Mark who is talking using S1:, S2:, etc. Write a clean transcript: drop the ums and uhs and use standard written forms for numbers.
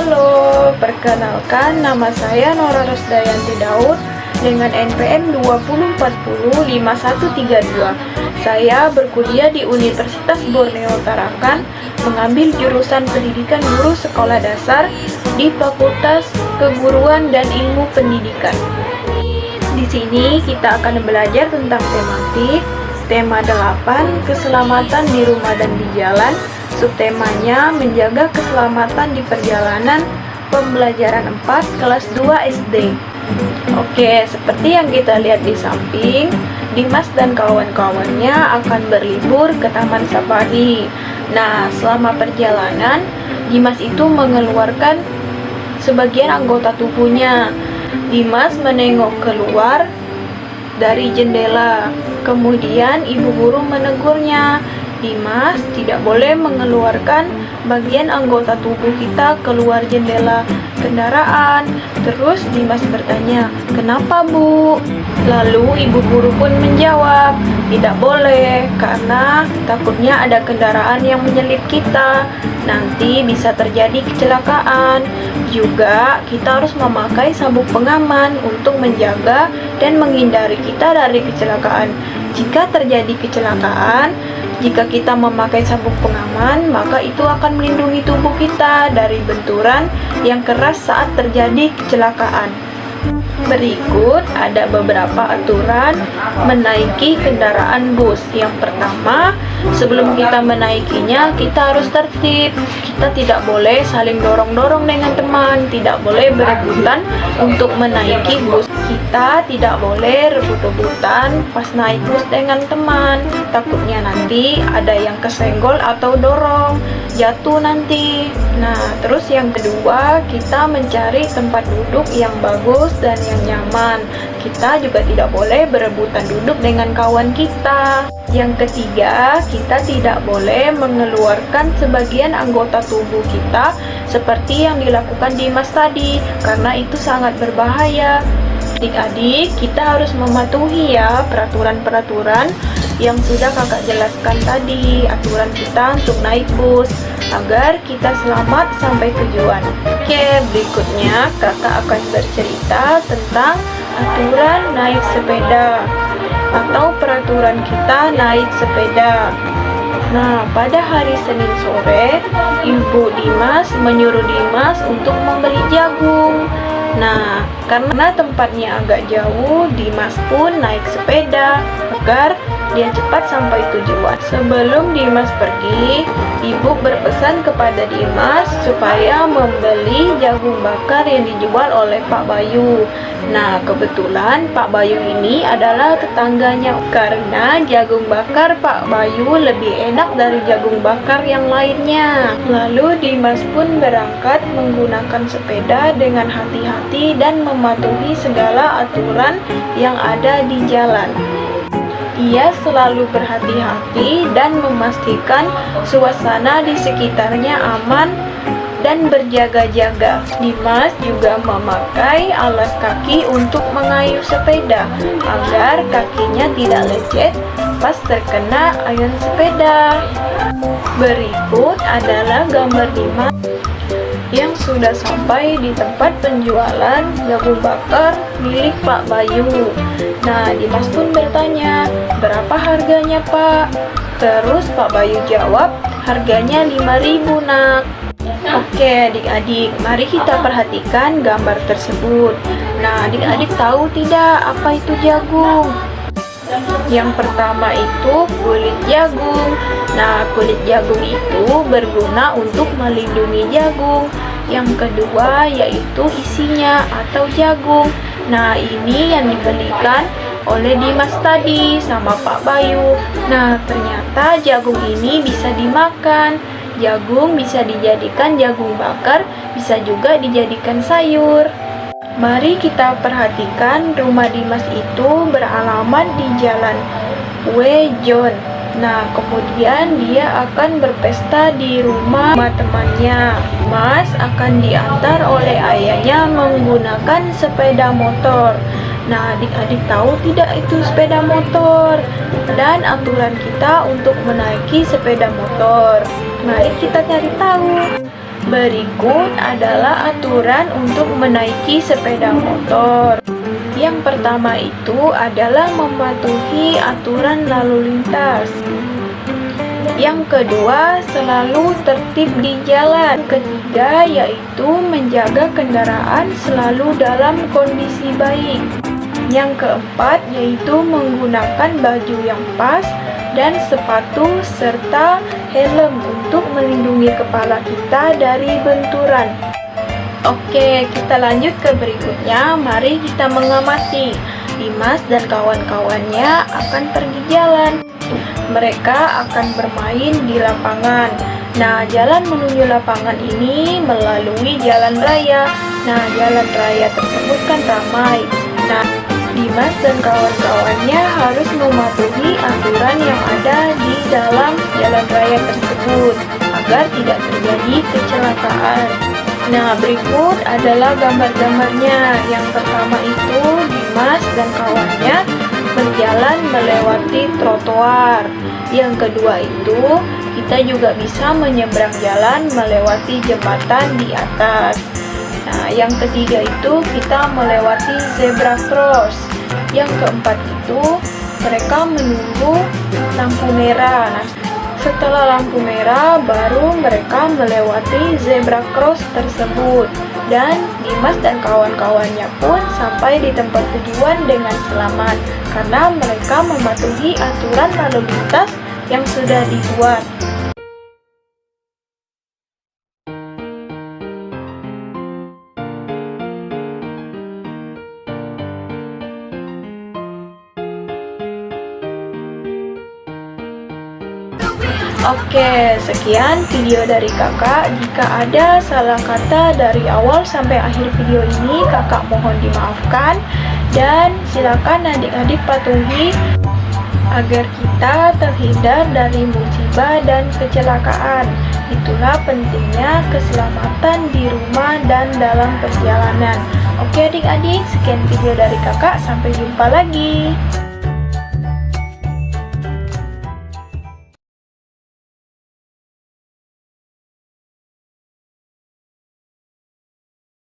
S1: Halo, perkenalkan nama saya Nora Rosdayanti Daud dengan NPM 20405132. Saya berkuliah di Universitas Borneo Tarakan, mengambil jurusan Pendidikan Guru Sekolah Dasar di Fakultas Keguruan dan Ilmu Pendidikan. Di sini kita akan belajar tentang tematik, tema 8, keselamatan di rumah dan di jalan. Subtemanya menjaga keselamatan di perjalanan, pembelajaran 4 kelas 2 SD. Oke, seperti yang kita lihat di samping, Dimas dan kawan-kawannya akan berlibur ke Taman Safari. Nah, selama perjalanan, Dimas itu mengeluarkan sebagian anggota tubuhnya. Dimas menengok keluar dari jendela. Kemudian ibu guru menegurnya, "Dimas, tidak boleh mengeluarkan bagian anggota tubuh kita keluar jendela kendaraan." Terus Dimas bertanya, "Kenapa, Bu?" Lalu ibu guru pun menjawab, "Tidak boleh, karena takutnya ada kendaraan yang menyelip kita. Nanti bisa terjadi kecelakaan. Juga kita harus memakai sabuk pengaman untuk menjaga dan menghindari kita dari kecelakaan. Jika terjadi kecelakaan, jika kita memakai sabuk pengaman, maka itu akan melindungi tubuh kita dari benturan yang keras saat terjadi kecelakaan." Berikut ada beberapa aturan menaiki kendaraan bus. Yang pertama, sebelum kita menaikinya, kita harus tertib. Kita tidak boleh saling dorong-dorong dengan teman, tidak boleh berebutan untuk menaiki bus. Kita tidak boleh rebut-rebutan pas naik bus dengan teman. Takutnya nanti ada yang kesenggol atau dorong, jatuh nanti. Nah, terus yang kedua, kita mencari tempat duduk yang bagus dan yang nyaman. Kita juga tidak boleh berebutan duduk dengan kawan kita. Yang ketiga, kita tidak boleh mengeluarkan sebagian anggota tubuh kita seperti yang dilakukan Dimas tadi, karena itu sangat berbahaya. Adik-adik, kita harus mematuhi ya peraturan-peraturan yang sudah kakak jelaskan tadi, aturan kita untuk naik bus, agar kita selamat sampai tujuan. Oke, berikutnya kakak akan bercerita tentang aturan naik sepeda atau peraturan kita naik sepeda. Nah, pada hari Senin sore, Ibu Dimas menyuruh Dimas untuk membeli jagung. Nah, karena tempatnya agak jauh, Dimas pun naik sepeda agar dia cepat sampai tujuan. Sebelum Dimas pergi, ibu berpesan kepada Dimas supaya membeli jagung bakar yang dijual oleh Pak Bayu. Nah, kebetulan Pak Bayu ini adalah tetangganya, karena jagung bakar Pak Bayu lebih enak dari jagung bakar yang lainnya. Lalu Dimas pun berangkat menggunakan sepeda dengan hati-hati dan mematuhi segala aturan yang ada di jalan. Ia selalu berhati-hati dan memastikan suasana di sekitarnya aman dan berjaga-jaga. Dimas juga memakai alas kaki untuk mengayuh sepeda agar kakinya tidak lecet pas terkena ayun sepeda. Berikut adalah gambar Dimas yang sudah sampai di tempat penjualan jagung bakar milik Pak Bayu. Nah, Dimas pun bertanya, "Berapa harganya, Pak?" Terus Pak Bayu jawab, "Harganya 5.000, Nak." Oke, adik-adik, mari kita perhatikan gambar tersebut. Nah, adik-adik tahu tidak apa itu jagung? Yang pertama itu kulit jagung. Nah, kulit jagung itu berguna untuk melindungi jagung. Yang kedua yaitu isinya atau jagung. Nah, ini yang dibelikan oleh Dimas tadi sama Pak Bayu. Nah, ternyata jagung ini bisa dimakan. Jagung bisa dijadikan jagung bakar, bisa juga dijadikan sayur. Mari kita perhatikan rumah Dimas itu beralamat di Jalan W. John. Nah, kemudian dia akan berpesta di rumah temannya. Dimas akan diantar oleh ayahnya menggunakan sepeda motor. Nah, adik-adik tahu tidak itu sepeda motor dan aturan kita untuk menaiki sepeda motor? Mari kita cari tahu. Berikut adalah aturan untuk menaiki sepeda motor. Yang pertama itu adalah mematuhi aturan lalu lintas. Yang kedua, selalu tertib di jalan. Ketiga, yaitu menjaga kendaraan selalu dalam kondisi baik. Yang keempat, yaitu menggunakan baju yang pas dan sepatu serta helm untuk melindungi kepala kita dari benturan. Oke, kita lanjut ke berikutnya. Mari kita mengamati. Dimas dan kawan-kawannya akan pergi jalan. Mereka akan bermain di lapangan. Nah, jalan menuju lapangan ini melalui jalan raya. Nah, jalan raya tersebut kan ramai. Nah, Dimas dan kawan-kawannya harus mematuhi aturan yang ada di dalam jalan raya tersebut agar tidak terjadi kecelakaan. Nah, berikut adalah gambar-gambarnya. Yang pertama itu Dimas dan kawannya berjalan melewati trotoar. Yang kedua itu kita juga bisa menyeberang jalan melewati jembatan di atas. Nah, yang ketiga itu kita melewati zebra cross. Yang keempat itu mereka menunggu lampu merah. Nah, setelah lampu merah baru mereka melewati zebra cross tersebut. Dan Dimas dan kawan-kawannya pun sampai di tempat tujuan dengan selamat karena mereka mematuhi aturan lalu lintas yang sudah dibuat. Oke, sekian video dari kakak. Jika ada salah kata dari awal sampai akhir video ini, kakak mohon dimaafkan. Dan silakan adik-adik patuhi agar kita terhindar dari musibah dan kecelakaan. Itulah pentingnya keselamatan di rumah dan dalam perjalanan. Oke adik-adik, sekian video dari kakak. Sampai jumpa lagi.